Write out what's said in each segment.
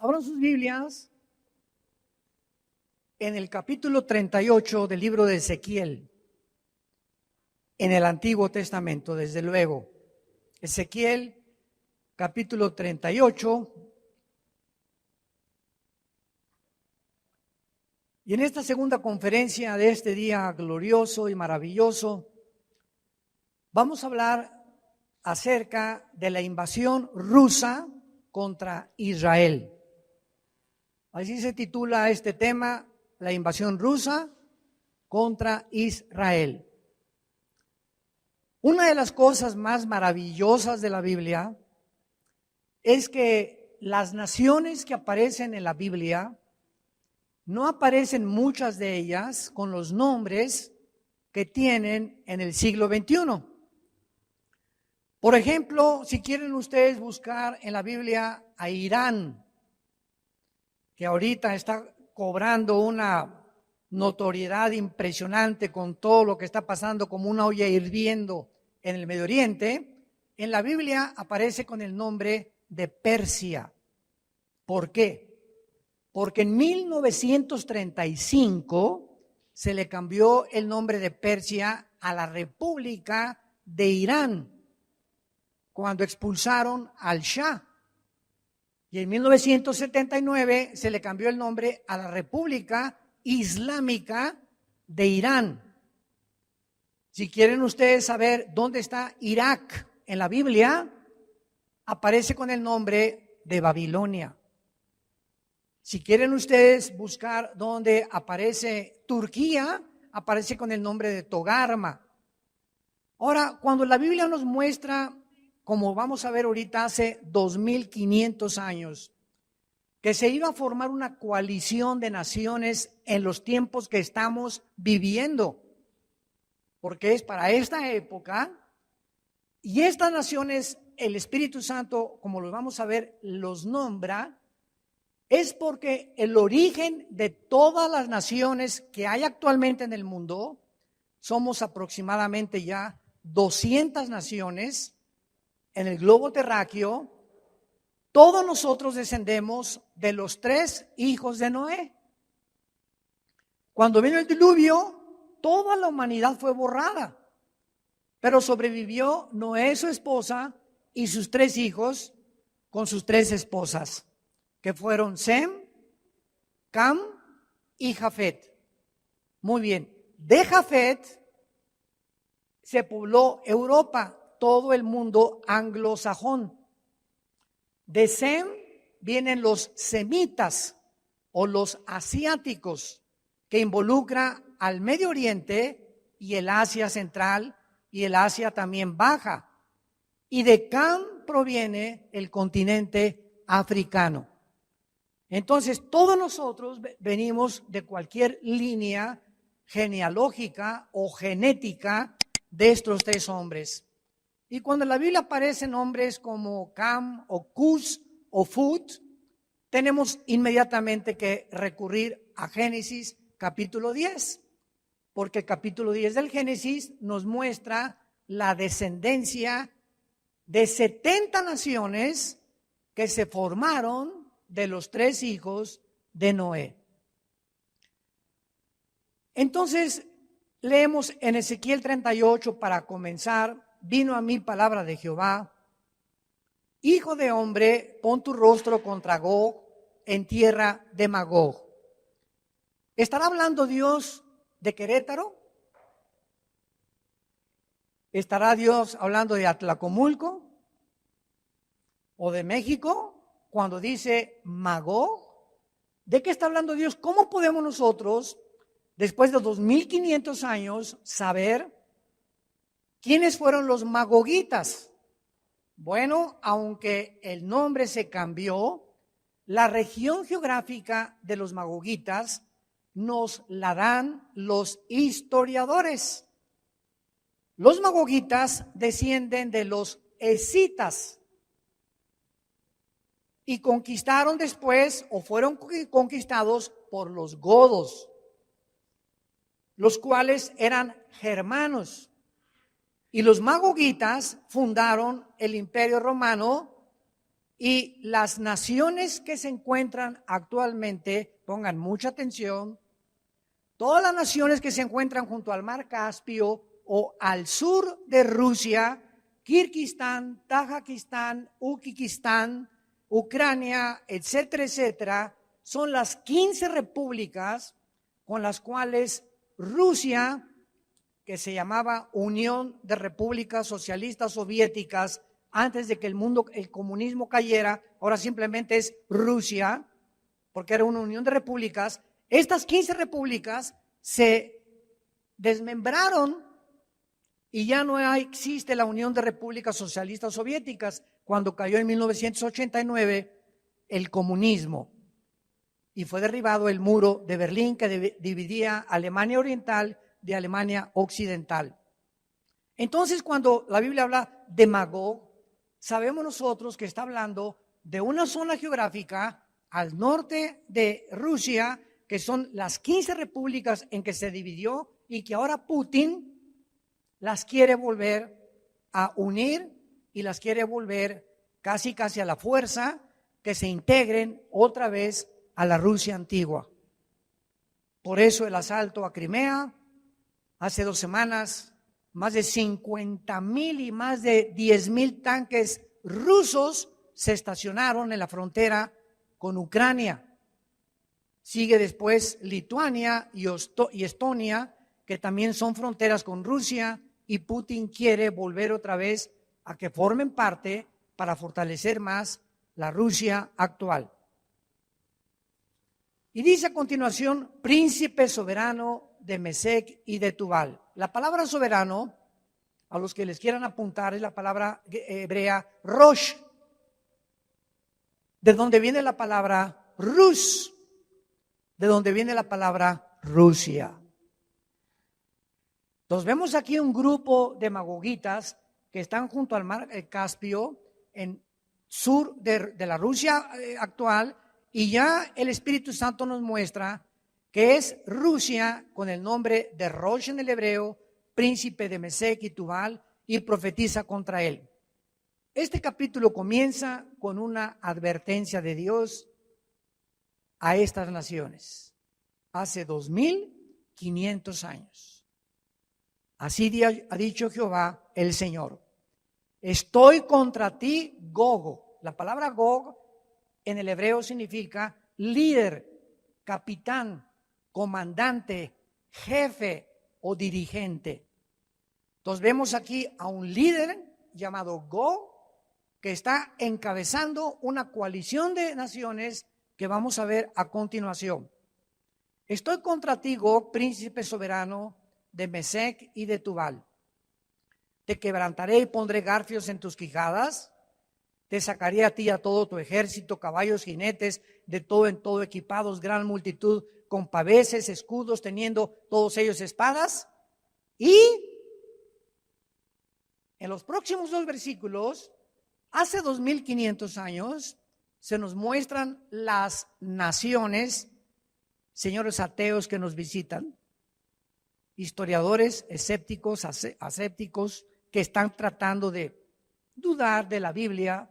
Abran sus Biblias en el capítulo 38 del libro de Ezequiel, en el Antiguo Testamento, desde luego. Ezequiel, capítulo 38. Y en esta segunda conferencia de este día glorioso y maravilloso, vamos a hablar acerca de la invasión rusa contra Israel. Así se titula este tema, la invasión rusa contra Israel. Una de las cosas más maravillosas de la Biblia es que las naciones que aparecen en la Biblia, no aparecen muchas de ellas con los nombres que tienen en el siglo XXI. Por ejemplo, si quieren ustedes buscar en la Biblia a Irán, que ahorita está cobrando una notoriedad impresionante con todo lo que está pasando como una olla hirviendo en el Medio Oriente, en la Biblia aparece con el nombre de Persia. ¿Por qué? Porque en 1935 se le cambió el nombre de Persia a la República de Irán, cuando expulsaron al Shah. Y en 1979 se le cambió el nombre a la República Islámica de Irán. Si quieren ustedes saber dónde está Irak en la Biblia, aparece con el nombre de Babilonia. Si quieren ustedes buscar dónde aparece Turquía, aparece con el nombre de Togarma. Ahora, cuando la Biblia nos muestra, como vamos a ver ahorita, hace 2500 años, que se iba a formar una coalición de naciones en los tiempos que estamos viviendo, porque es para esta época, y estas naciones, el Espíritu Santo, como lo vamos a ver, los nombra, es porque el origen de todas las naciones que hay actualmente en el mundo, somos aproximadamente ya 200 naciones en el globo terráqueo. Todos nosotros descendemos de los 3 hijos de Noé. Cuando vino el diluvio, toda la humanidad fue borrada, pero sobrevivió Noé, su esposa, y sus 3 hijos con sus 3 esposas, que fueron Sem, Cam y Jafet. Muy bien, de Jafet se pobló Europa, todo el mundo anglosajón. De Sem vienen los semitas o los asiáticos, que involucra al Medio Oriente y el Asia Central y el Asia también Baja. Y de Cam proviene el continente africano. Entonces, todos nosotros venimos de cualquier línea genealógica o genética de estos 3 hombres. Y cuando en la Biblia aparecen nombres como Cam o Cus o Fut, tenemos inmediatamente que recurrir a Génesis capítulo 10, porque el capítulo 10 del Génesis nos muestra la descendencia de 70 naciones que se formaron de los 3 hijos de Noé. Entonces, leemos en Ezequiel 38 para comenzar. Vino a mí palabra de Jehová: hijo de hombre, pon tu rostro contra Gog en tierra de Magog. ¿Estará hablando Dios de Querétaro? ¿Estará Dios hablando de Atlacomulco o de México cuando dice Magog? ¿De qué está hablando Dios? ¿Cómo podemos nosotros, después de 2500 años, saber quiénes fueron los magogitas? Bueno, aunque el nombre se cambió, la región geográfica de los magogitas nos la dan los historiadores. Los magogitas descienden de los escitas y conquistaron después, o fueron conquistados por los godos, los cuales eran germanos. Y los magogitas fundaron el Imperio Romano Y las naciones que se encuentran actualmente, pongan mucha atención, todas las naciones que se encuentran junto al mar Caspio o al sur de Rusia, Kirguistán, Tayikistán, Uzbekistán, Ucrania, etcétera, etcétera, son las 15 repúblicas con las cuales Rusia, que se llamaba Unión de Repúblicas Socialistas Soviéticas, antes de que el comunismo cayera, ahora simplemente es Rusia, porque era una unión de repúblicas. Estas 15 repúblicas se desmembraron y ya no existe la Unión de Repúblicas Socialistas Soviéticas cuando cayó en 1989 el comunismo y fue derribado el muro de Berlín que dividía Alemania Oriental de Alemania Occidental. Entonces, cuando la Biblia habla de Magog, sabemos nosotros que está hablando de una zona geográfica al norte de Rusia, que son las 15 repúblicas en que se dividió y que ahora Putin las quiere volver a unir y las quiere volver casi a la fuerza, que se integren otra vez a la Rusia antigua. Por eso el asalto a Crimea, hace 2 semanas, más de 50,000 y más de 10,000 tanques rusos se estacionaron en la frontera con Ucrania. Sigue después Lituania y Estonia, que también son fronteras con Rusia, y Putin quiere volver otra vez a que formen parte para fortalecer más la Rusia actual. Y dice a continuación, príncipe soberano de Mesec y de Tubal. La palabra soberano, a los que les quieran apuntar, es la palabra hebrea Rosh, de donde viene la palabra Rus, de donde viene la palabra Rusia. Entonces vemos aquí un grupo de magogitas que están junto al mar Caspio, en sur de la Rusia actual, y ya el Espíritu Santo nos muestra que es Rusia con el nombre de Rosh en el hebreo, príncipe de Mesec y Tubal, y profetiza contra él. Este capítulo comienza con una advertencia de Dios a estas naciones, hace 2500 años. Así ha dicho Jehová el Señor: estoy contra ti, Gog. La palabra Gog en el hebreo significa líder, capitán, comandante, jefe o dirigente. Entonces vemos aquí a un líder llamado Gog que está encabezando una coalición de naciones que vamos a ver a continuación. Estoy contra ti, Gog, príncipe soberano de Mesec y de Tubal. Te quebrantaré y pondré garfios en tus quijadas. Te sacaré a ti y a todo tu ejército, caballos, jinetes, de todo en todo equipados, gran multitud, con paveses, escudos, teniendo todos ellos espadas. Y en los próximos 2 versículos, hace 2500 años, se nos muestran las naciones, señores ateos que nos visitan, historiadores escépticos, asépticos, que están tratando de dudar de la Biblia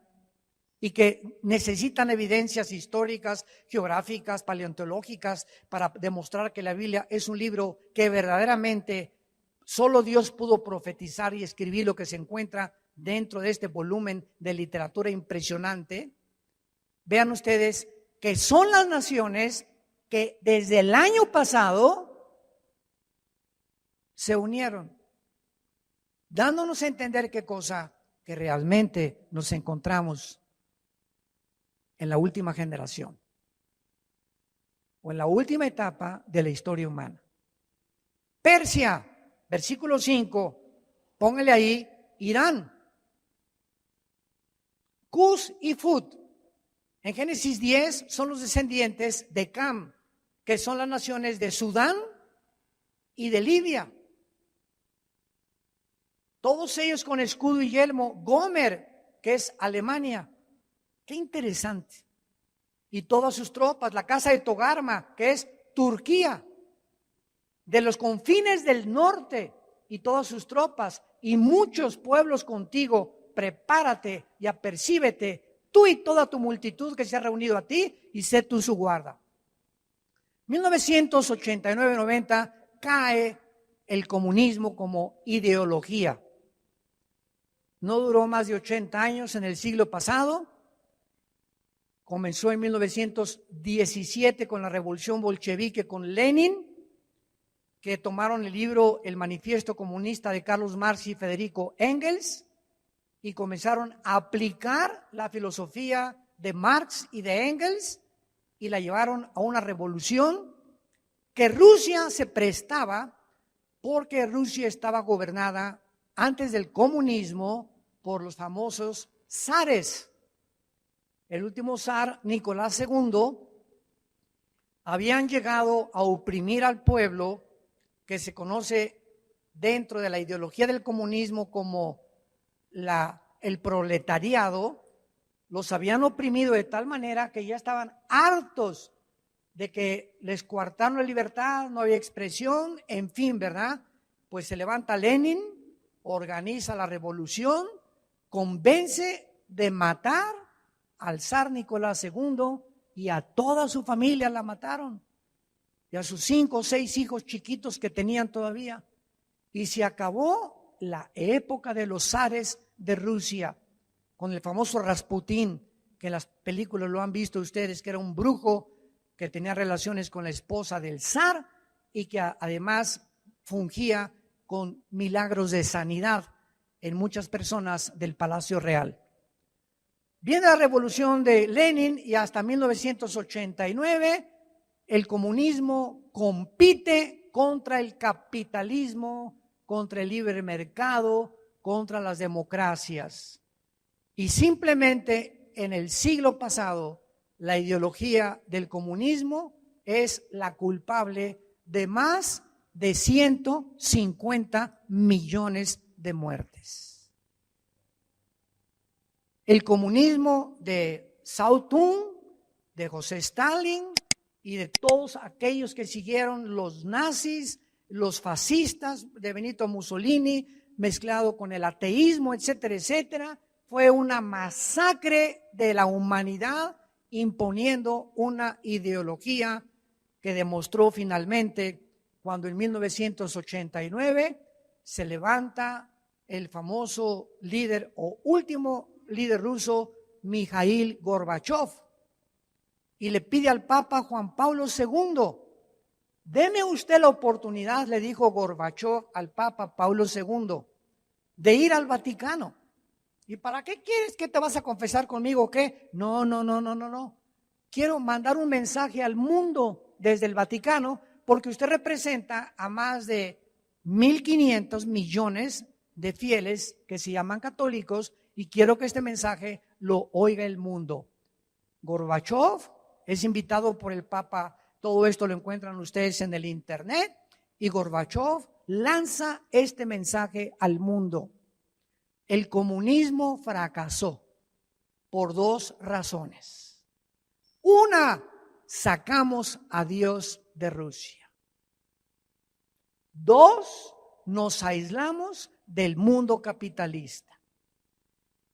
y que necesitan evidencias históricas, geográficas, paleontológicas para demostrar que la Biblia es un libro que verdaderamente solo Dios pudo profetizar y escribir lo que se encuentra dentro de este volumen de literatura impresionante. Vean ustedes que son las naciones que desde el año pasado se unieron, dándonos a entender qué cosa, que realmente nos encontramos en la última generación o en la última etapa de la historia humana. Persia, versículo 5, póngale ahí, Irán, Cus y Fut. En Génesis 10 son los descendientes de Cam, que son las naciones de Sudán y de Libia. Todos ellos con escudo y yelmo. Gomer, que es Alemania. Qué interesante. Y todas sus tropas, la casa de Togarma, que es Turquía. De los confines del norte y todas sus tropas y muchos pueblos contigo. Prepárate y apercíbete tú y toda tu multitud que se ha reunido a ti, y sé tú su guarda. 1989-90 cae el comunismo como ideología. No duró más de 80 años en el siglo pasado. Comenzó en 1917 con la revolución bolchevique con Lenin, que tomaron el libro El Manifiesto Comunista de Carlos Marx y Federico Engels y comenzaron a aplicar la filosofía de Marx y de Engels y la llevaron a una revolución que Rusia se prestaba porque Rusia estaba gobernada antes del comunismo por los famosos zares. El último zar, Nicolás II, habían llegado a oprimir al pueblo, que se conoce dentro de la ideología del comunismo como el proletariado. Los habían oprimido de tal manera que ya estaban hartos de que les coartaron la libertad, no había expresión, en fin, ¿verdad? Pues se levanta Lenin, organiza la revolución, convence de matar al zar Nicolás II y a toda su familia la mataron, y a sus 5 o 6 hijos chiquitos que tenían todavía. Y se acabó la época de los zares de Rusia, con el famoso Rasputín, que en las películas lo han visto ustedes, que era un brujo que tenía relaciones con la esposa del zar y que además fungía con milagros de sanidad en muchas personas del Palacio Real. Viene la revolución de Lenin y hasta 1989 el comunismo compite contra el capitalismo, contra el libre mercado, contra las democracias. Y simplemente en el siglo pasado, la ideología del comunismo es la culpable de más de 150 millones de muertes. El comunismo de Mao Zedong, de José Stalin y de todos aquellos que siguieron los nazis, los fascistas de Benito Mussolini, mezclado con el ateísmo, etcétera, etcétera, fue una masacre de la humanidad imponiendo una ideología que demostró finalmente cuando en 1989 se levanta el famoso líder o último líder ruso, Mikhail Gorbachev, y le pide al Papa Juan Pablo II, deme usted la oportunidad, le dijo Gorbachev al Papa Pablo II, de ir al Vaticano. ¿Y para qué quieres? ¿Que te vas a confesar conmigo? ¿Qué? No. Quiero mandar un mensaje al mundo desde el Vaticano, porque usted representa a más de 1.500 millones de fieles que se llaman católicos y quiero que este mensaje lo oiga el mundo. Gorbachev es invitado por el Papa, todo esto lo encuentran ustedes en el internet, y Gorbachev lanza este mensaje al mundo. El comunismo fracasó por 2 razones. Una, sacamos a Dios de Rusia. 2, nos aislamos del mundo capitalista.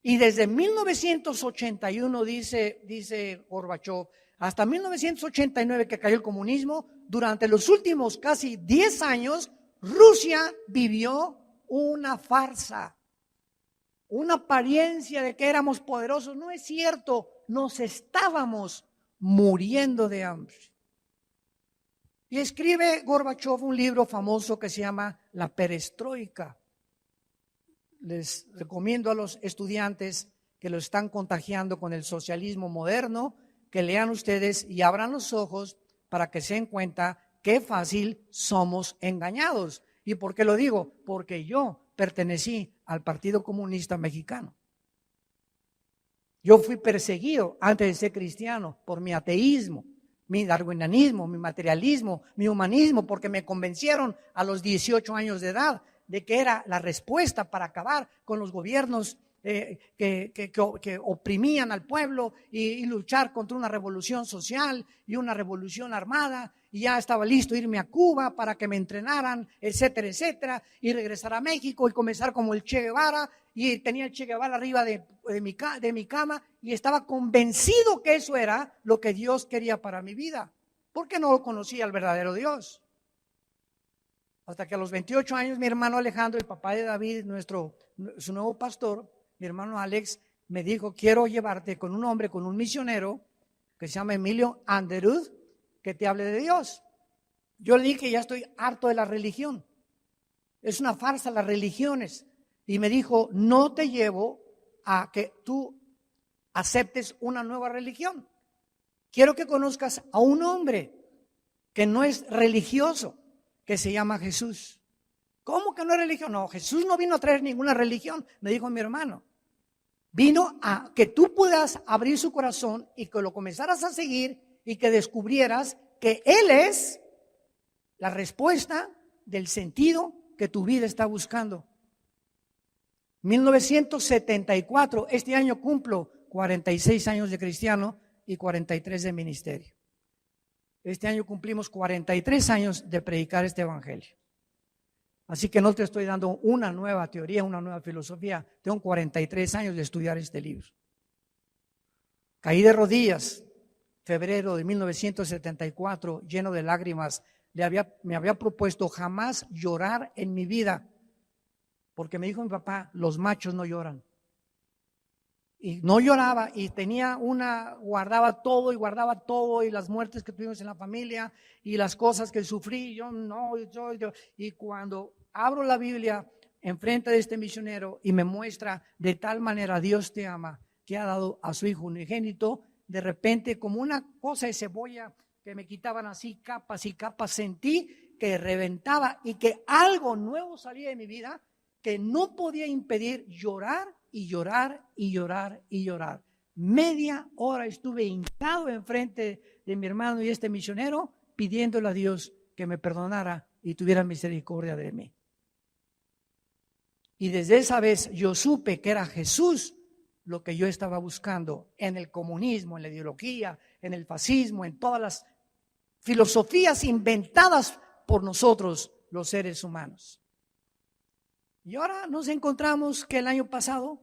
Y desde 1981, dice Gorbachev, hasta 1989 que cayó el comunismo, durante los últimos casi 10 años, Rusia vivió una farsa, una apariencia de que éramos poderosos. No es cierto, nos estábamos muriendo de hambre. Y escribe Gorbachev un libro famoso que se llama La Perestroika. Les recomiendo a los estudiantes que lo están contagiando con el socialismo moderno, que lean ustedes y abran los ojos para que se den cuenta qué fácil somos engañados. ¿Y por qué lo digo? Porque yo pertenecí al Partido Comunista Mexicano. Yo fui perseguido antes de ser cristiano por mi ateísmo, mi darwinianismo, mi materialismo, mi humanismo, porque me convencieron a los 18 años de edad de que era la respuesta para acabar con los gobiernos que oprimían al pueblo y luchar contra una revolución social y una revolución armada. Y ya estaba listo irme a Cuba para que me entrenaran, etcétera, etcétera, y regresar a México y comenzar como el Che Guevara. Y tenía el Che Guevara arriba de mi cama y estaba convencido que eso era lo que Dios quería para mi vida, porque no conocía al verdadero Dios. Hasta que a los 28 años mi hermano Alejandro, el papá de David, su nuevo pastor, mi hermano Alex, me dijo: quiero llevarte con un hombre, con un misionero que se llama Emilio Anderud, que te hable de Dios. Yo le dije que ya estoy harto de la religión. Es una farsa las religiones. Y me dijo: no te llevo a que tú aceptes una nueva religión. Quiero que conozcas a un hombre que no es religioso, que se llama Jesús. ¿Cómo que no es religión? No, Jesús no vino a traer ninguna religión, me dijo mi hermano. Vino a que tú puedas abrir su corazón y que lo comenzaras a seguir y que descubrieras que Él es la respuesta del sentido que tu vida está buscando. 1974, este año cumplo 46 años de cristiano y 43 de ministerio. Este año cumplimos 43 años de predicar este evangelio. Así que no te estoy dando una nueva teoría, una nueva filosofía. Tengo 43 años de estudiar este libro. Caí de rodillas, febrero de 1974, lleno de lágrimas. Me había propuesto jamás llorar en mi vida, porque me dijo mi papá: los machos no lloran. Y no lloraba y guardaba todo y las muertes que tuvimos en la familia y las cosas que sufrí. Y cuando abro la Biblia enfrente de este misionero y me muestra: de tal manera Dios te ama, que ha dado a su Hijo unigénito, de repente, como una cosa de cebolla que me quitaban así capas y capas, sentí que reventaba y que algo nuevo salía de mi vida que no podía impedir llorar y llorar y llorar y llorar. Media hora estuve hincado enfrente de mi hermano y este misionero, pidiéndole a Dios que me perdonara y tuviera misericordia de mí. Y desde esa vez yo supe que era Jesús lo que yo estaba buscando en el comunismo, en la ideología, en el fascismo, en todas las filosofías inventadas por nosotros, los seres humanos. Y ahora nos encontramos que el año pasado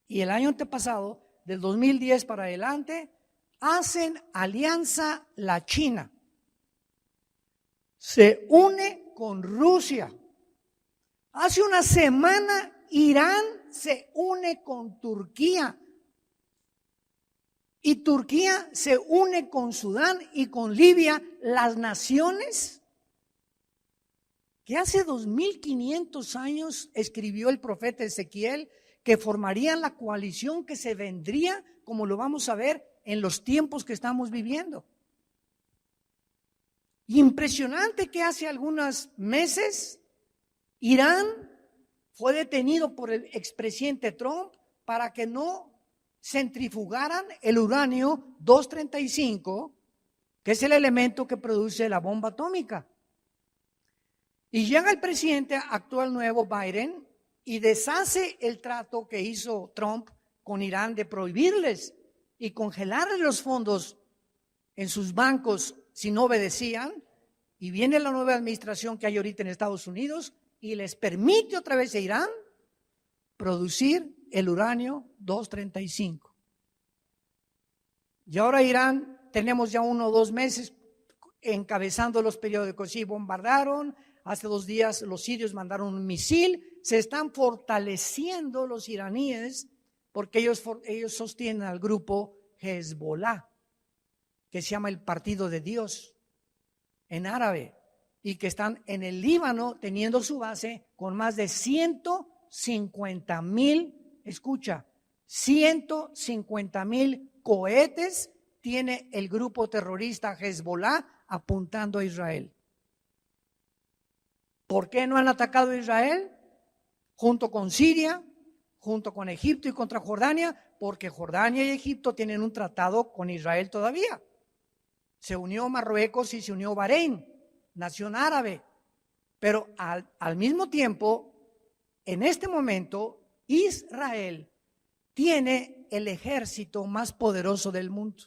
y el año antepasado, del 2010 para adelante, hacen alianza la China. Se une con Rusia. Hace una semana Irán se une con Turquía. Y Turquía se une con Sudán y con Libia, las naciones que hace 2500 años escribió el profeta Ezequiel, que formarían la coalición que se vendría, como lo vamos a ver en los tiempos que estamos viviendo. Impresionante que hace algunos meses Irán fue detenido por el expresidente Trump para que no centrifugaran el uranio 235, que es el elemento que produce la bomba atómica. Y llega el presidente actual nuevo, Biden, y deshace el trato que hizo Trump con Irán de prohibirles y congelarles los fondos en sus bancos si no obedecían. Y viene la nueva administración que hay ahorita en Estados Unidos y les permite otra vez a Irán producir el uranio 235. Y ahora Irán, tenemos ya 1 o 2 meses encabezando los periódicos, y bombardaron. Hace 2 días los sirios mandaron un misil. Se están fortaleciendo los iraníes porque ellos sostienen al grupo Hezbollah, que se llama el Partido de Dios en árabe, y que están en el Líbano teniendo su base con más de 150,000, escucha, 150,000 cohetes tiene el grupo terrorista Hezbollah apuntando a Israel. ¿Por qué no han atacado a Israel? Junto con Siria, junto con Egipto y contra Jordania, porque Jordania y Egipto tienen un tratado con Israel todavía. Se unió Marruecos y se unió Bahrein, nación árabe. Pero al mismo tiempo, en este momento, Israel tiene el ejército más poderoso del mundo.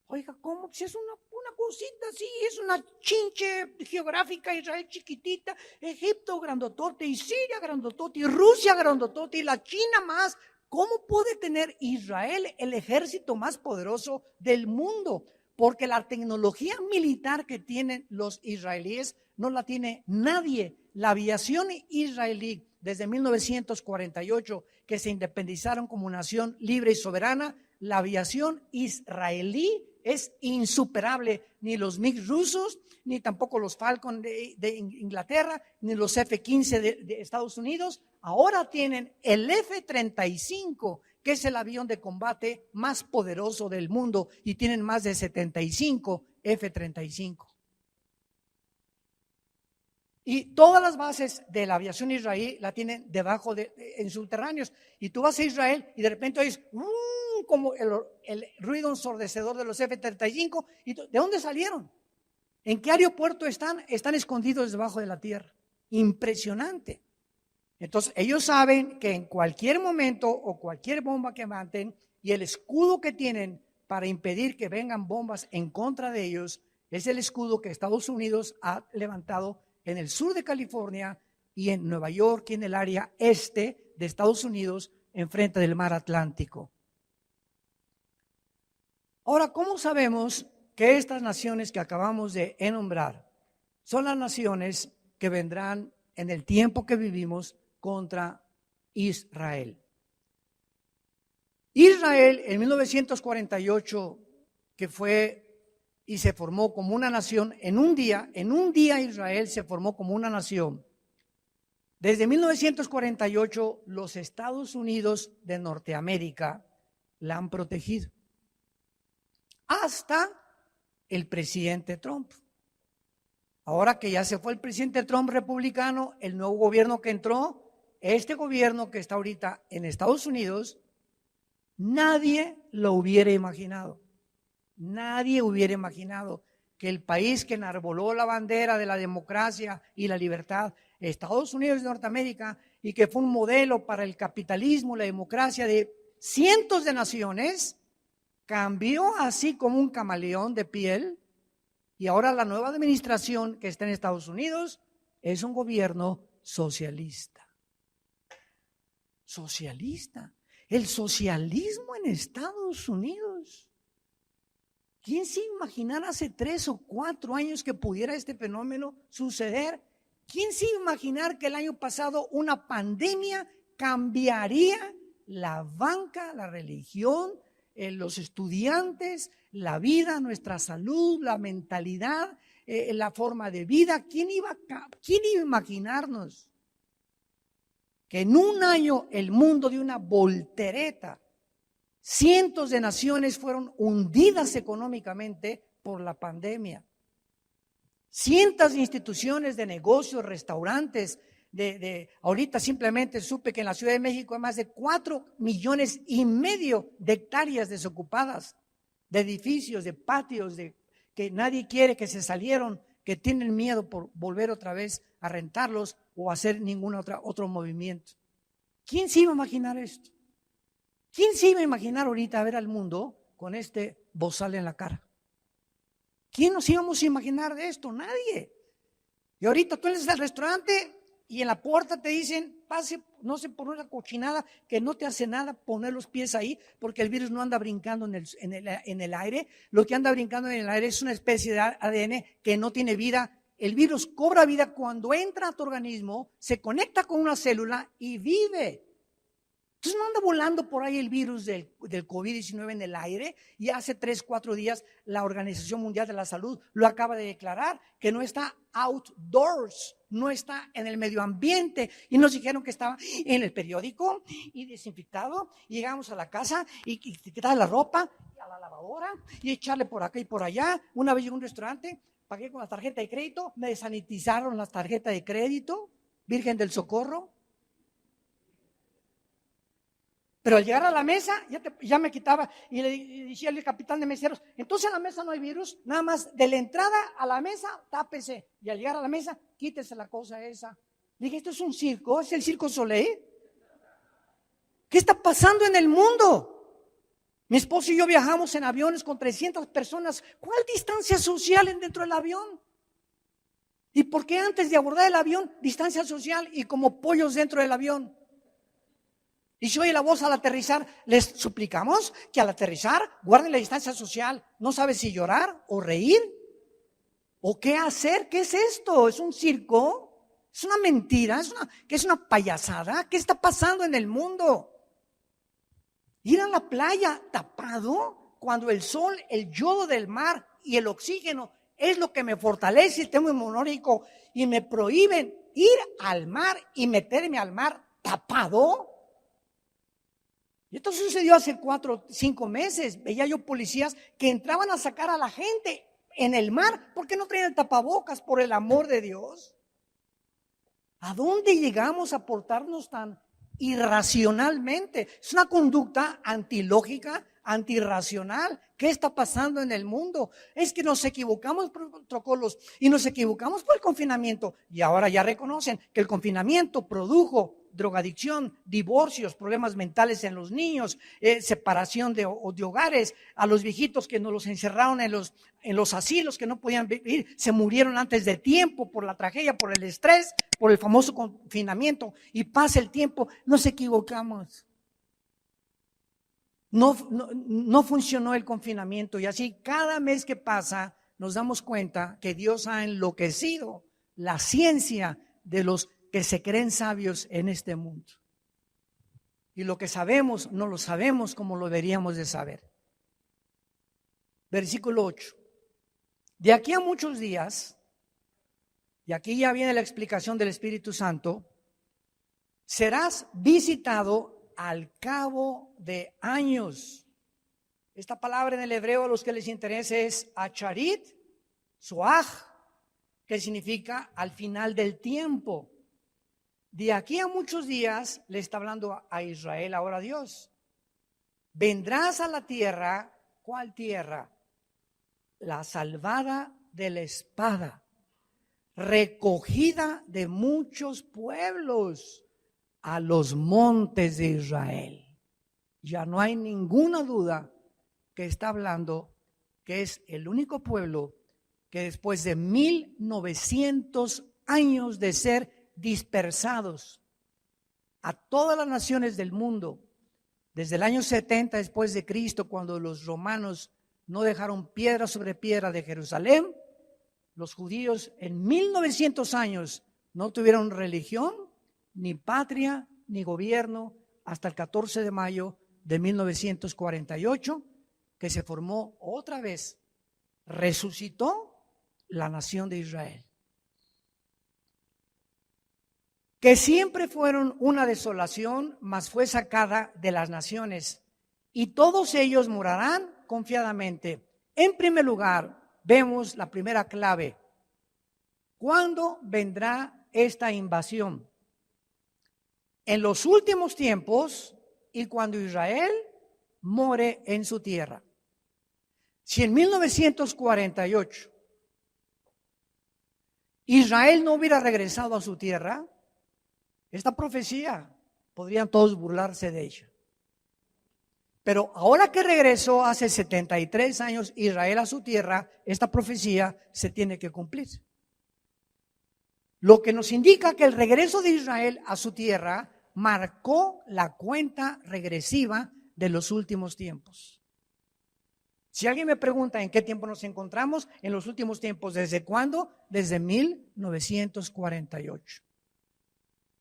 Oiga, ¿cómo? Si es una cosita así, es una chinche geográfica, Israel chiquitita, Egipto grandotote, y Siria grandotote, y Rusia grandotote, y la China más. ¿Cómo puede tener Israel el ejército más poderoso del mundo? Porque la tecnología militar que tienen los israelíes no la tiene nadie. La aviación israelí, desde 1948, que se independizaron como nación libre y soberana, la aviación israelí es insuperable. Ni los MiG rusos, ni tampoco los Falcon de Inglaterra, ni los F-15 de Estados Unidos. Ahora tienen el F-35, que es el avión de combate más poderoso del mundo, y tienen más de 75 F-35. Y todas las bases de la aviación israelí la tienen debajo en subterráneos. Y tú vas a Israel y de repente oyes como el ruido ensordecedor de los F-35. ¿Y de dónde salieron? ¿En qué aeropuerto están? Están escondidos debajo de la tierra. Impresionante. Entonces ellos saben que en cualquier momento o cualquier bomba que maten, y el escudo que tienen para impedir que vengan bombas en contra de ellos es el escudo que Estados Unidos ha levantado en el sur de California y en Nueva York y en el área este de Estados Unidos, enfrente del mar Atlántico. Ahora, ¿cómo sabemos que estas naciones que acabamos de enumerar son las naciones que vendrán en el tiempo que vivimos contra Israel? Israel en 1948, que fue y se formó como una nación, en un día Israel se formó como una nación. Desde 1948 los Estados Unidos de Norteamérica la han protegido. Hasta el presidente Trump. Ahora que ya se fue el presidente Trump republicano, el nuevo gobierno que entró, este gobierno que está ahorita en Estados Unidos, nadie lo hubiera imaginado. Nadie hubiera imaginado que el país que enarboló la bandera de la democracia y la libertad, Estados Unidos de Norteamérica, y que fue un modelo para el capitalismo, la democracia de cientos de naciones, cambió así como un camaleón de piel, y ahora la nueva administración que está en Estados Unidos es un gobierno socialista. Socialista. El socialismo en Estados Unidos. ¿Quién se imaginara hace 3 o 4 años que pudiera este fenómeno suceder? ¿Quién se iba a imaginar que el año pasado una pandemia cambiaría la banca, la religión, los estudiantes, la vida, nuestra salud, la mentalidad, la forma de vida? ¿Quién iba a imaginarnos que en un año el mundo dio una voltereta? Cientos de naciones fueron hundidas económicamente por la pandemia. Cientos de instituciones de negocios, restaurantes, ahorita simplemente supe que en la Ciudad de México hay más de 4,5 millones de hectáreas desocupadas, de edificios, de patios, que nadie quiere, que se salieron, que tienen miedo por volver otra vez a rentarlos o hacer ningún otro movimiento. ¿Quién se iba a imaginar esto? ¿Quién se iba a imaginar ahorita ver al mundo con este bozal en la cara? ¿Quién nos íbamos a imaginar de esto? Nadie. Y ahorita tú entras al restaurante y en la puerta te dicen, pase, no sé, por una cochinada que no te hace nada poner los pies ahí, porque el virus no anda brincando en el aire. Lo que anda brincando en el aire es una especie de ADN que no tiene vida. El virus cobra vida cuando entra a tu organismo, se conecta con una célula y vive. Entonces no anda volando por ahí el virus del COVID-19 en el aire, y hace 3, 4 días la Organización Mundial de la Salud lo acaba de declarar, que no está outdoors, no está en el medio ambiente, y nos dijeron que estaba en el periódico y desinfectado, y llegamos a la casa y quitar la ropa y a la lavadora y echarle por acá y por allá. Una vez llegué a un restaurante, pagué con la tarjeta de crédito, me desanitizaron la tarjeta de crédito, Virgen del Socorro. Pero al llegar a la mesa, ya me quitaba y le decía al capitán de meseros, entonces en la mesa no hay virus, nada más de la entrada a la mesa, tápese. Y al llegar a la mesa, quítese la cosa esa. Dije, ¿esto es un circo? ¿Es el Circo Soleil? ¿Qué está pasando en el mundo? Mi esposo y yo viajamos en aviones con 300 personas. ¿Cuál distancia social dentro del avión? ¿Y por qué antes de abordar el avión, distancia social y como pollos dentro del avión? Y si oye la voz al aterrizar, les suplicamos que al aterrizar guarden la distancia social. No sabes si llorar o reír o qué hacer. ¿Qué es esto? ¿Es un circo? ¿Es una mentira? ¿Qué es una payasada? ¿Qué está pasando en el mundo? Ir a la playa tapado cuando el sol, el yodo del mar y el oxígeno es lo que me fortalece el sistema inmunológico y me prohíben ir al mar y meterme al mar tapado. Y esto sucedió hace 4 o 5 meses. Veía yo policías que entraban a sacar a la gente en el mar porque no traían tapabocas, por el amor de Dios. ¿A dónde llegamos a portarnos tan irracionalmente? Es una conducta antilógica, antirracional. ¿Qué está pasando en el mundo? Es que nos equivocamos por protocolos y nos equivocamos por el confinamiento. Y ahora ya reconocen que el confinamiento produjo drogadicción, divorcios, problemas mentales en los niños, separación de hogares, a los viejitos que nos los encerraron en los asilos que no podían vivir, se murieron antes de tiempo por la tragedia, por el estrés, por el famoso confinamiento. Y pasa el tiempo, nos equivocamos. No funcionó el confinamiento y así cada mes que pasa nos damos cuenta que Dios ha enloquecido la ciencia de los que se creen sabios en este mundo. Y lo que sabemos no lo sabemos como lo deberíamos de saber. Versículo 8. De aquí a muchos días, y aquí ya viene la explicación del Espíritu Santo, serás visitado al cabo de años. Esta palabra en el hebreo a los que les interese es acharit, soaj, que significa al final del tiempo. De aquí a muchos días le está hablando a Israel ahora Dios. Vendrás a la tierra, ¿cuál tierra? La salvada de la espada, recogida de muchos pueblos, a los montes de Israel. Ya no hay ninguna duda que está hablando que es el único pueblo que después de 1900 años de ser dispersados a todas las naciones del mundo, desde el año 70 después de Cristo, cuando los romanos no dejaron piedra sobre piedra de Jerusalén, los judíos en 1900 años no tuvieron religión, ni patria, ni gobierno, hasta el 14 de mayo de 1948, que se formó otra vez, resucitó la nación de Israel. Que siempre fueron una desolación, mas fue sacada de las naciones, y todos ellos morarán confiadamente. En primer lugar, vemos la primera clave. ¿Cuándo vendrá esta invasión? En los últimos tiempos y cuando Israel more en su tierra. Si en 1948 Israel no hubiera regresado a su tierra, esta profecía podrían todos burlarse de ella. Pero ahora que regresó hace 73 años Israel a su tierra, esta profecía se tiene que cumplir. Lo que nos indica que el regreso de Israel a su tierra marcó la cuenta regresiva de los últimos tiempos. Si alguien me pregunta en qué tiempo nos encontramos, en los últimos tiempos, ¿desde cuándo? Desde 1948.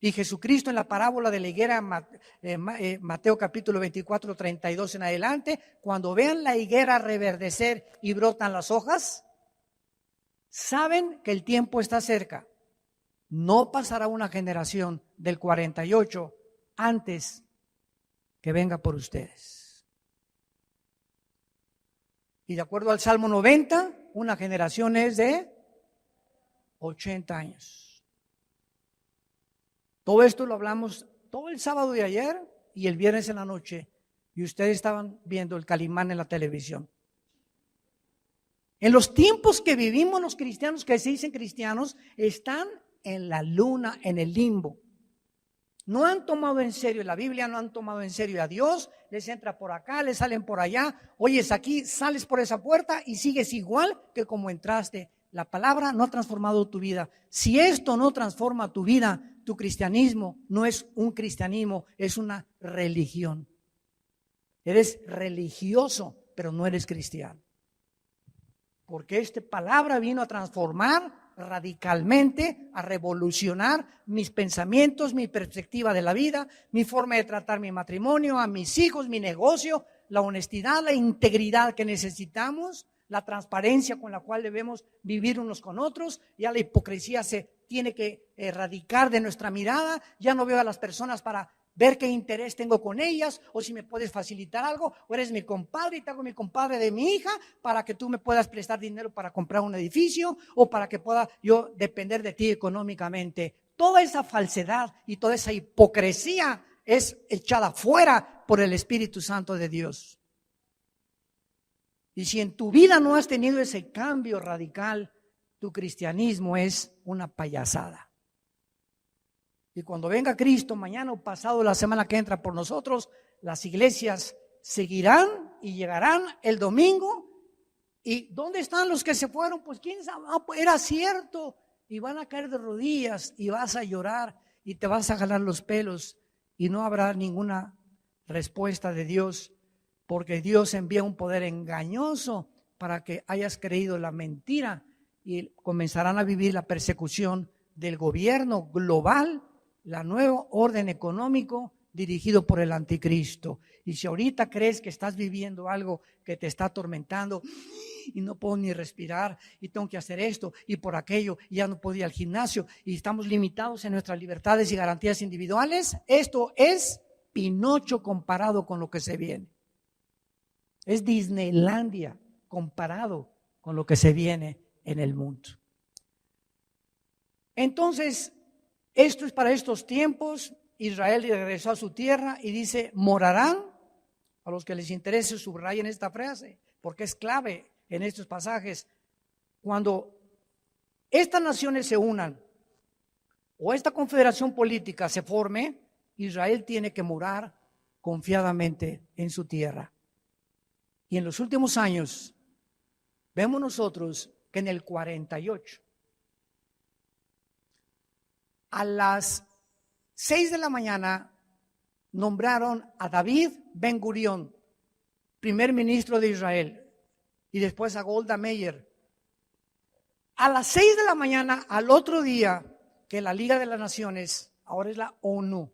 Y Jesucristo en la parábola de la higuera, Mateo capítulo 24, 32 en adelante, cuando vean la higuera reverdecer y brotan las hojas, saben que el tiempo está cerca. No pasará una generación del 48 antes que venga por ustedes. Y de acuerdo al Salmo 90, una generación es de 80 años. Todo esto lo hablamos todo el sábado de ayer y el viernes en la noche. Y ustedes estaban viendo el Calimán en la televisión. En los tiempos que vivimos los cristianos, que se dicen cristianos, están en la luna, en el limbo. No han tomado en serio la Biblia, no han tomado en serio a Dios, les entra por acá, les salen por allá, oyes aquí, sales por esa puerta y sigues igual que como entraste. La palabra no ha transformado tu vida. Si esto no transforma tu vida, tu cristianismo no es un cristianismo, es una religión. Eres religioso, pero no eres cristiano. Porque esta palabra vino a transformar radicalmente, a revolucionar mis pensamientos, mi perspectiva de la vida, mi forma de tratar mi matrimonio, a mis hijos, mi negocio, la honestidad, la integridad que necesitamos, la transparencia con la cual debemos vivir unos con otros. Ya la hipocresía se tiene que erradicar de nuestra mirada. Ya no veo a las personas para ver qué interés tengo con ellas, o si me puedes facilitar algo, o eres mi compadre y te hago mi compadre de mi hija para que tú me puedas prestar dinero para comprar un edificio, o para que pueda yo depender de ti económicamente. Toda esa falsedad y toda esa hipocresía es echada fuera por el Espíritu Santo de Dios. Y si en tu vida no has tenido ese cambio radical, tu cristianismo es una payasada. Y cuando venga Cristo, mañana o pasado, la semana que entra por nosotros, las iglesias seguirán y llegarán el domingo. ¿Y dónde están los que se fueron? Pues quién sabe, era cierto. Y van a caer de rodillas y vas a llorar y te vas a jalar los pelos y no habrá ninguna respuesta de Dios, porque Dios envía un poder engañoso para que hayas creído la mentira y comenzarán a vivir la persecución del gobierno global, la nuevo orden económico dirigido por el anticristo. Y si ahorita crees que estás viviendo algo que te está atormentando y no puedo ni respirar y tengo que hacer esto y por aquello y ya no puedo ir al gimnasio y estamos limitados en nuestras libertades y garantías individuales, esto es Pinocho comparado con lo que se viene. Es Disneylandia comparado con lo que se viene en el mundo. Entonces, esto es para estos tiempos. Israel regresó a su tierra y dice, morarán. A los que les interese subrayen esta frase, porque es clave en estos pasajes. Cuando estas naciones se unan o esta confederación política se forme, Israel tiene que morar confiadamente en su tierra. Y en los últimos años vemos nosotros que en el 48, a las 6 de la mañana nombraron a David Ben Gurión, primer ministro de Israel, y después a Golda Meir. A las 6 de la mañana, al otro día, que la Liga de las Naciones, ahora es la ONU,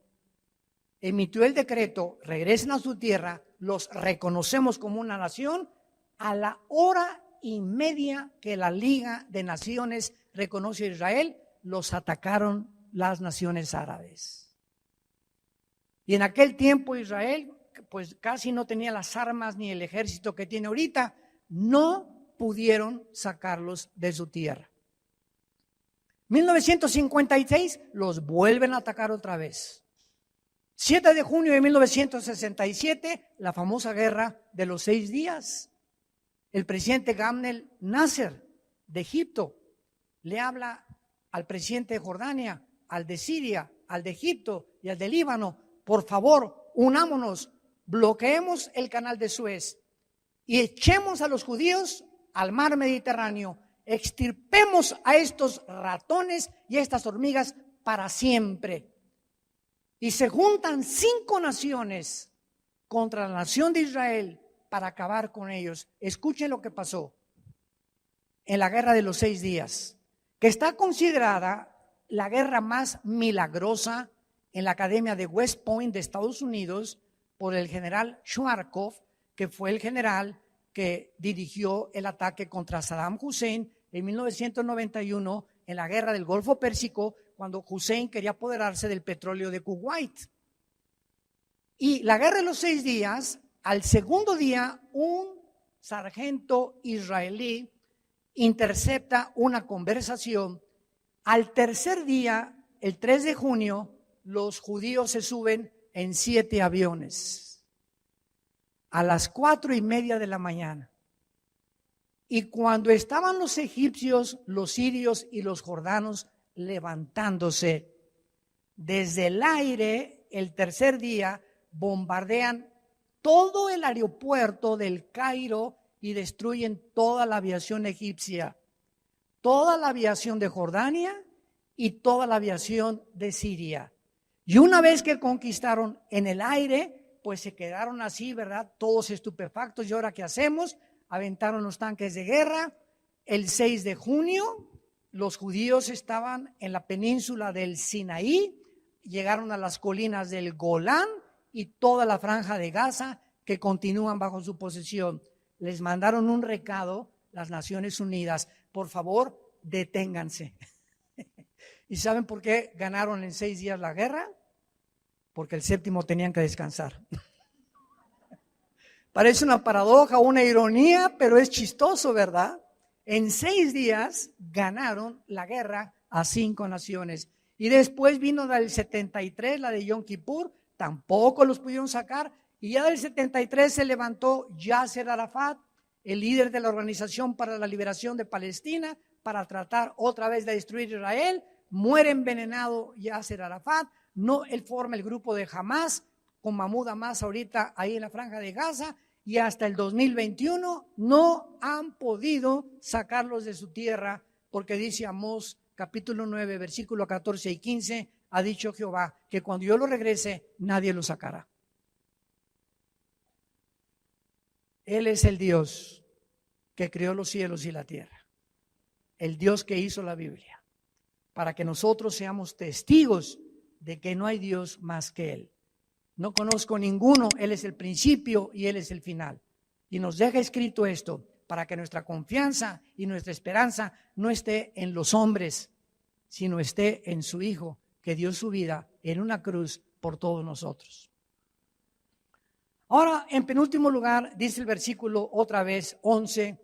emitió el decreto, regresen a su tierra, los reconocemos como una nación. A la hora y media que la Liga de Naciones reconoce a Israel, los atacaron las naciones árabes. Y en aquel tiempo Israel, pues casi no tenía las armas ni el ejército que tiene ahorita, no pudieron sacarlos de su tierra. 1956 los vuelven a atacar otra vez. 7 de junio de 1967, la famosa guerra de los 6 días. El presidente Gamal Nasser de Egipto le habla al presidente de Jordania, al de Siria, al de Egipto y al de Líbano: por favor, unámonos, bloqueemos el canal de Suez y echemos a los judíos al mar Mediterráneo, extirpemos a estos ratones y a estas hormigas para siempre. Y se juntan 5 naciones contra la nación de Israel para acabar con ellos. Escuchen lo que pasó en la guerra de los 6 días, que está considerada la guerra más milagrosa en la Academia de West Point de Estados Unidos por el general Schwarzkopf, que fue el general que dirigió el ataque contra Saddam Hussein en 1991 en la guerra del Golfo Pérsico, cuando Hussein quería apoderarse del petróleo de Kuwait. Y la guerra de los 6 días, al segundo día, un sargento israelí intercepta una conversación. Al tercer día, el 3 de junio, los judíos se suben en 7 aviones a las 4:30 de la mañana. Y cuando estaban los egipcios, los sirios y los jordanos levantándose. Desde el aire, el tercer día, bombardean todo el aeropuerto del Cairo y destruyen toda la aviación egipcia, toda la aviación de Jordania y toda la aviación de Siria. Y una vez que conquistaron en el aire, pues se quedaron así, ¿verdad? Todos estupefactos. ¿Y ahora qué hacemos? Aventaron los tanques de guerra. El 6 de junio, los judíos estaban en la península del Sinaí, llegaron a las colinas del Golán y toda la franja de Gaza que continúan bajo su posesión. Les mandaron un recado, las Naciones Unidas, por favor, deténganse. ¿Y saben por qué ganaron en 6 días la guerra? Porque el séptimo tenían que descansar. Parece una paradoja, una ironía, pero es chistoso, ¿verdad? En 6 días ganaron la guerra a 5 naciones. Y después vino del 73, la de Yom Kippur, tampoco los pudieron sacar. Y ya del 73 se levantó Yasser Arafat, el líder de la Organización para la Liberación de Palestina, para tratar otra vez de destruir Israel. Muere envenenado Yasser Arafat. No, él forma el grupo de Hamas, con Mahmoud Abbas ahorita ahí en la franja de Gaza. Y hasta el 2021 no han podido sacarlos de su tierra, porque dice Amós capítulo 9, versículo 14 y 15, ha dicho Jehová que cuando yo lo regrese, nadie lo sacará. Él es el Dios que creó los cielos y la tierra, el Dios que hizo la Biblia, para que nosotros seamos testigos de que no hay Dios más que Él. No conozco ninguno, Él es el principio y Él es el final. Y nos deja escrito esto para que nuestra confianza y nuestra esperanza no esté en los hombres, sino esté en su Hijo, que dio su vida en una cruz por todos nosotros. Ahora, en penúltimo lugar, dice el versículo otra vez, 11,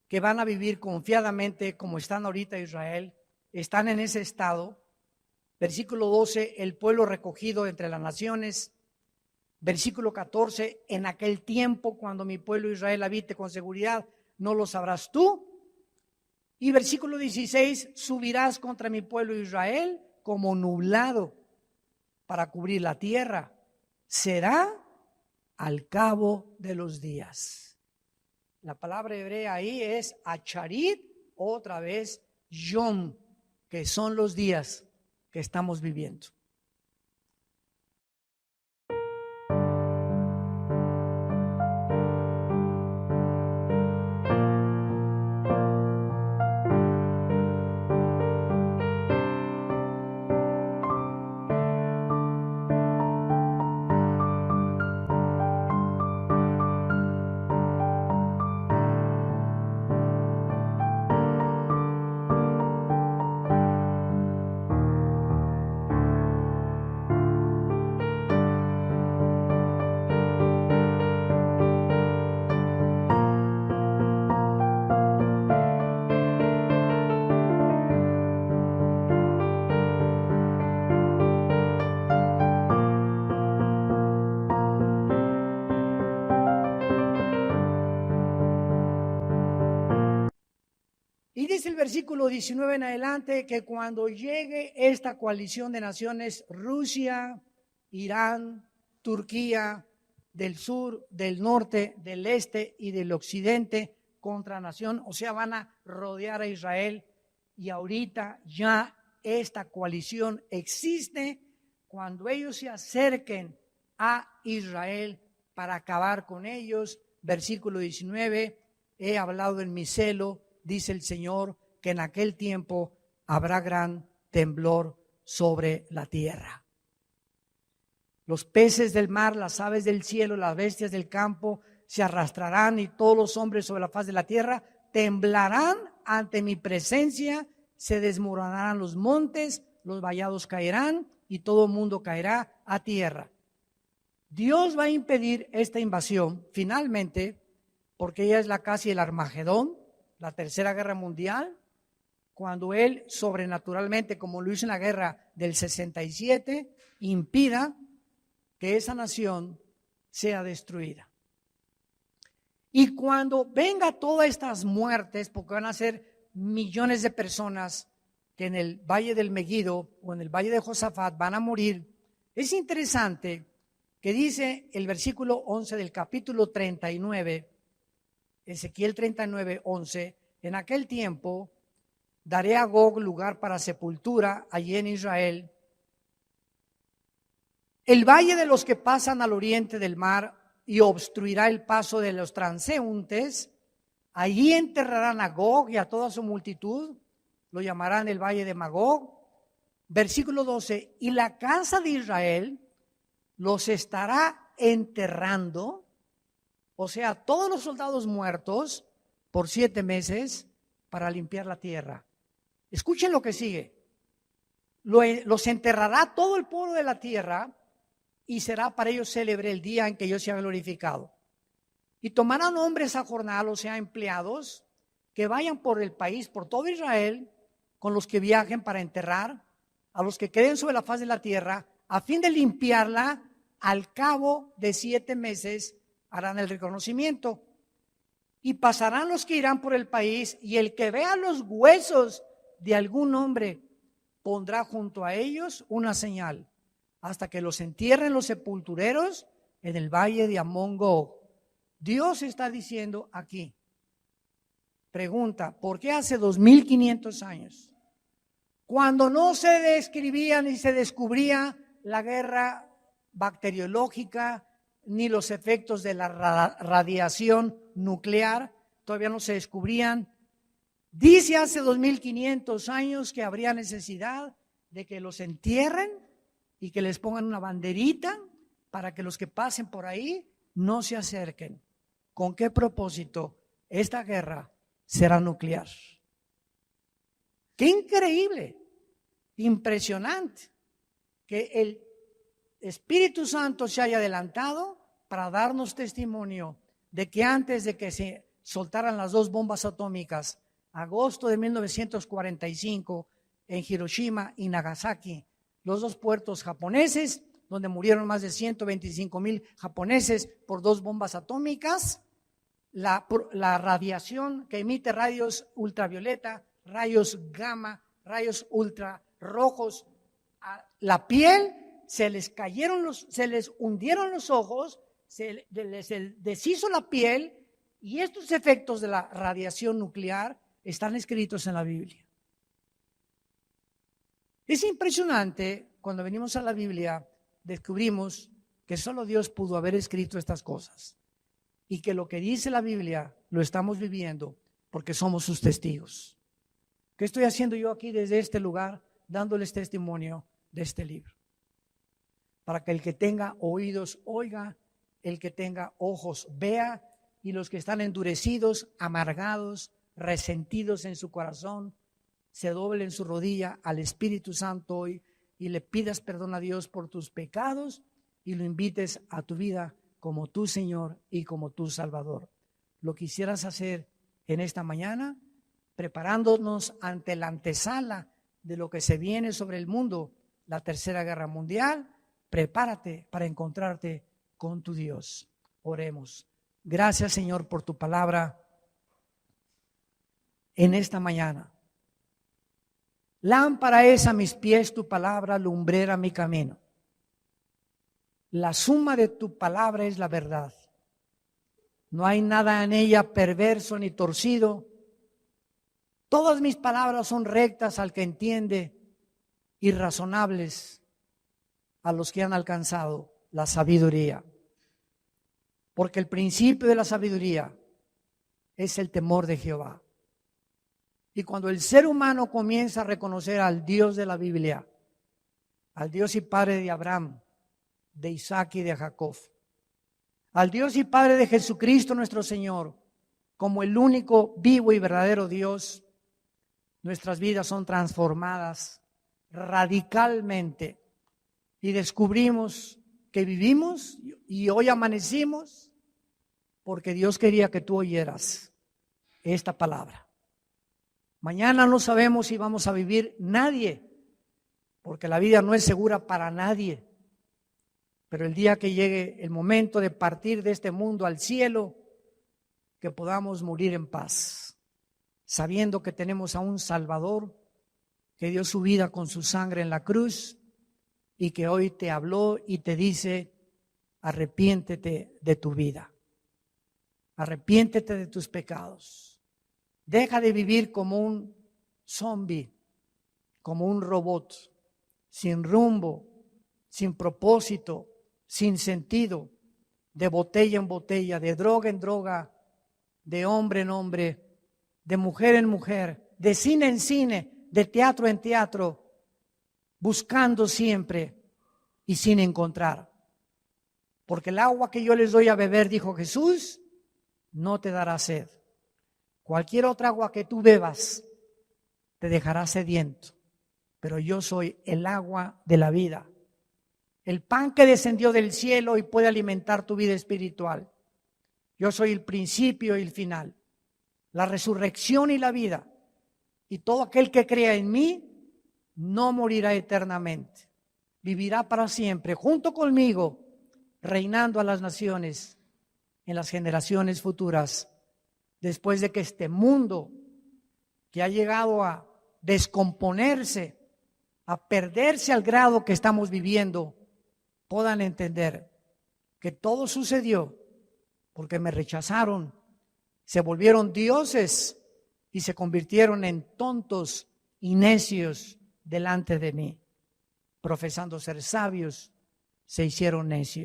que van a vivir confiadamente como están ahorita Israel, están en ese estado. Versículo 12, el pueblo recogido entre las naciones. Versículo 14, en aquel tiempo cuando mi pueblo Israel habite con seguridad, no lo sabrás tú. Y versículo 16, subirás contra mi pueblo Israel como nublado para cubrir la tierra. Será al cabo de los días. La palabra hebrea ahí es acharit, otra vez yom, que son los días que estamos viviendo. Y dice el versículo 19 en adelante que cuando llegue esta coalición de naciones, Rusia, Irán, Turquía, del sur, del norte, del este y del occidente contra nación, o sea, van a rodear a Israel, y ahorita ya esta coalición existe. Cuando ellos se acerquen a Israel para acabar con ellos, versículo 19, he hablado en mi celo, dice el Señor, que en aquel tiempo habrá gran temblor sobre la tierra. Los peces del mar, las aves del cielo, las bestias del campo se arrastrarán, y todos los hombres sobre la faz de la tierra temblarán ante mi presencia. Se desmoronarán los montes, los vallados caerán y todo el mundo caerá a tierra. Dios va a impedir esta invasión finalmente, porque ya es casi el Armagedón, la tercera guerra mundial, cuando Él sobrenaturalmente, como lo hizo en la guerra del 67, impida que esa nación sea destruida. Y cuando venga todas estas muertes, porque van a ser millones de personas, que en el valle del Megiddo o en el valle de Josafat van a morir, es interesante que dice el versículo 11 del capítulo 39, Ezequiel 39, 11, en aquel tiempo daré a Gog lugar para sepultura allí en Israel. El valle de los que pasan al oriente del mar y obstruirá el paso de los transeúntes. Allí enterrarán a Gog y a toda su multitud, lo llamarán el valle de Magog. Versículo 12, y la casa de Israel los estará enterrando, o sea, todos los soldados muertos por 7 meses para limpiar la tierra. Escuchen lo que sigue. Los enterrará todo el pueblo de la tierra y será para ellos célebre el día en que Dios sea glorificado. Y tomarán hombres a jornal, o sea, empleados, que vayan por el país, por todo Israel, con los que viajen para enterrar a los que queden sobre la faz de la tierra, a fin de limpiarla. Al cabo de 7 meses harán el reconocimiento. Y pasarán los que irán por el país, y el que vea los huesos de algún hombre pondrá junto a ellos una señal, hasta que los entierren los sepultureros en el valle de Amón-Gog. Dios está diciendo aquí, pregunta, ¿por qué hace 2500 años, cuando no se describía ni se descubría la guerra bacteriológica ni los efectos de la radiación nuclear, todavía no se descubrían? Dice hace 2500 años que habría necesidad de que los entierren y que les pongan una banderita para que los que pasen por ahí no se acerquen. ¿Con qué propósito? Esta guerra será nuclear. ¡Qué increíble! Impresionante que el Espíritu Santo se haya adelantado para darnos testimonio de que antes de que se soltaran las 2 bombas atómicas, agosto de 1945, en Hiroshima y Nagasaki, los 2 puertos japoneses, donde murieron más de 125,000 japoneses por 2 bombas atómicas, la radiación que emite rayos ultravioleta, rayos gamma, rayos ultrarrojos, a la piel, se les hundieron los ojos, se les deshizo la piel, y estos efectos de la radiación nuclear están escritos en la Biblia. Es impresionante, cuando venimos a la Biblia, descubrimos que solo Dios pudo haber escrito estas cosas y que lo que dice la Biblia lo estamos viviendo porque somos sus testigos. ¿Qué estoy haciendo yo aquí desde este lugar? Dándoles testimonio de este libro. Para que el que tenga oídos oiga, el que tenga ojos vea, y los que están endurecidos, amargados, resentidos en su corazón, se doblen su rodilla al Espíritu Santo hoy y le pidas perdón a Dios por tus pecados y lo invites a tu vida como tu Señor y como tu Salvador. Lo quisieras hacer en esta mañana, preparándonos ante la antesala de lo que se viene sobre el mundo, la Tercera Guerra Mundial. Prepárate para encontrarte con tu Dios. Oremos. Gracias, Señor, por tu palabra en esta mañana. Lámpara es a mis pies tu palabra, lumbrera mi camino. La suma de tu palabra es la verdad. No hay nada en ella perverso ni torcido. Todas mis palabras son rectas al que entiende y razonables a los que han alcanzado la sabiduría. Porque el principio de la sabiduría es el temor de Jehová. Y cuando el ser humano comienza a reconocer al Dios de la Biblia, al Dios y Padre de Abraham, de Isaac y de Jacob, al Dios y Padre de Jesucristo nuestro Señor, como el único vivo y verdadero Dios, nuestras vidas son transformadas radicalmente y descubrimos que vivimos y hoy amanecimos porque Dios quería que tú oyeras esta palabra. Mañana no sabemos si vamos a vivir nadie, porque la vida no es segura para nadie. Pero el día que llegue el momento de partir de este mundo al cielo, que podamos morir en paz, sabiendo que tenemos a un Salvador que dio su vida con su sangre en la cruz y que hoy te habló y te dice, arrepiéntete de tu vida. Arrepiéntete de tus pecados. Deja de vivir como un zombie, como un robot, sin rumbo, sin propósito, sin sentido, de botella en botella, de droga en droga, de hombre en hombre, de mujer en mujer, de cine en cine, de teatro en teatro, buscando siempre y sin encontrar. Porque el agua que yo les doy a beber, dijo Jesús, no te dará sed. Cualquier otra agua que tú bebas te dejará sediento. Pero yo soy el agua de la vida. El pan que descendió del cielo y puede alimentar tu vida espiritual. Yo soy el principio y el final, la resurrección y la vida. Y todo aquel que crea en mí no morirá eternamente. Vivirá para siempre junto conmigo, reinando a las naciones en las generaciones futuras, después de que este mundo que ha llegado a descomponerse, a perderse al grado que estamos viviendo, puedan entender que todo sucedió porque me rechazaron, se volvieron dioses y se convirtieron en tontos y necios delante de mí. Profesando ser sabios, se hicieron necios.